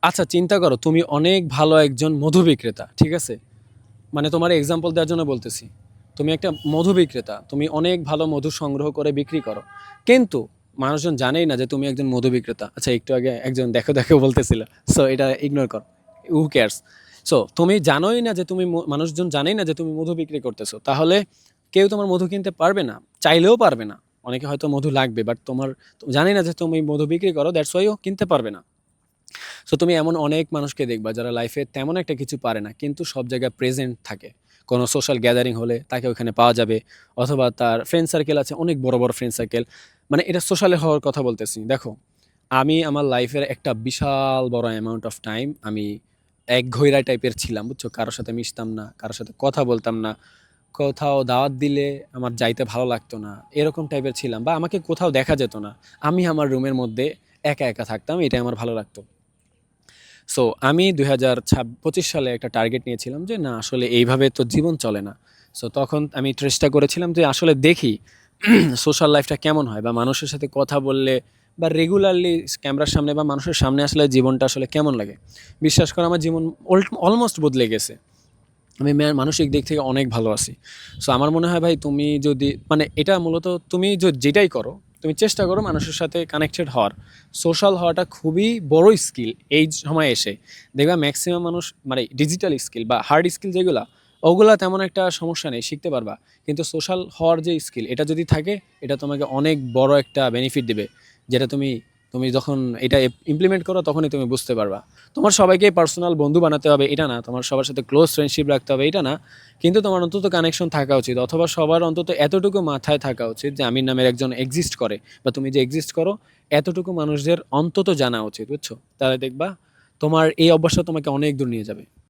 আচ্ছা চিন্তা করো, তুমি অনেক ভালো একজন মধু বিক্রেতা, ঠিক আছে? মানে তোমার এক্সাম্পল দেওয়ার জন্য বলতেছি। তুমি একটা মধু বিক্রেতা, তুমি অনেক ভালো মধু সংগ্রহ করে বিক্রি করো, কিন্তু মানুষজন জানেই না যে তুমি একজন মধু বিক্রেতা। আচ্ছা, একটু আগে একজন দেখো দেখো বলতেছিল, সো এটা ইগনোর কর, হু কেয়ার্স। সো তুমি জানোই না যে তুমি মানুষজন জানেই না যে তুমি মধু বিক্রি করতেছো, তাহলে কেউ তোমার মধু কিনতে পারবে না, চাইলেও পারবে না। অনেকে হয়তো মধু লাগবে, বাট তোমার জানি না যে তুমি মধু বিক্রি করো, দ্যাটস ওয়াই ও কিনতে পারবে না। সো তুমি এমন অনেক মানুষকে দেখবা যারা লাইফে তেমন একটা কিছু পারে না, কিন্তু সব জায়গায় প্রেজেন্ট থাকে। কোনো সোশ্যাল গ্যাদারিং হলে তাকে ওখানে পাওয়া যাবে, অথবা তার ফ্রেন্ড সার্কেল আছে, অনেক বড় বড় ফ্রেন্ড সার্কেল। মানে এটা সোশ্যালে হওয়ার কথা বলতেছি। দেখো, আমি আমার লাইফের একটা বিশাল বড় অ্যামাউন্ট অফ টাইম আমি এক ঘইরা টাইপের ছিলাম, বুঝছো? কারোর সাথে মিশতাম না, কারোর সাথে কথা বলতাম না, কোথাও দাওয়াত দিলে আমার যাইতে ভালো লাগতো না, এরকম টাইপের ছিলাম, বা আমাকে কোথাও দেখা যেত না। আমি আমার রুমের মধ্যে একা একা থাকতাম, এটাই আমার ভালো লাগতো। সো আমি 2025 সালে একটা টার্গেট নিয়েছিলাম যে না, আসলে এইভাবে তো জীবন চলে না। সো তখন আমি চেষ্টা করেছিলাম যে আসলে দেখি সোশ্যাল লাইফটা কেমন হয়, বা মানুষের সাথে কথা বললে বা রেগুলারলি ক্যামেরার সামনে বা মানুষের সামনে আসলে জীবনটা আসলে কেমন লাগে। বিশ্বাস করো, আমার জীবন অলমোস্ট বদলে গেছে। আমি মানসিক দিক থেকে অনেক ভালো আছি। সো আমার মনে হয় ভাই, তুমি যদি মানে এটা মূলত তুমি যেটাই করো, তুমি চেষ্টা করো মানুষের সাথে কানেক্টেড হওয়ার। সোশ্যাল হওয়াটা খুবই বড় স্কিল এই সময় এসে। দেখবা ম্যাক্সিমাম মানুষ মানে ডিজিটাল স্কিল বা হার্ড স্কিল যেগুলা, ওগুলা তেমন একটা সমস্যা নেই, শিখতে পারবা। কিন্তু সোশ্যাল হওয়ার যে স্কিল, এটা যদি থাকে, এটা তোমাকে অনেক বড় একটা বেনিফিট দিবে, যেটা তুমি তুমি যখন এটা ইমপ্লিমেন্ট করো তখনই তুমি বুঝতে পারবা। তোমার সবাইকে পার্সোনাল বন্ধু বানাতে হবে এটা না, তোমার সবার সাথে ক্লোজ ফ্রেন্ডশিপ রাখতে হবে এটা না, কিন্তু তোমার অন্তত কানেকশন থাকা উচিত, অথবা সবার অন্তত এতটুকু মাথায় থাকা উচিত যে আমির নামের একজন এক্সিস্ট করে, বা তুমি যে এক্সিস্ট করো, এতটুকু মানুষদের অন্তত জানা উচিত, বুঝছো? তাহলে দেখবা তোমার এই অভ্যাসটা তোমাকে অনেক দূর নিয়ে যাবে।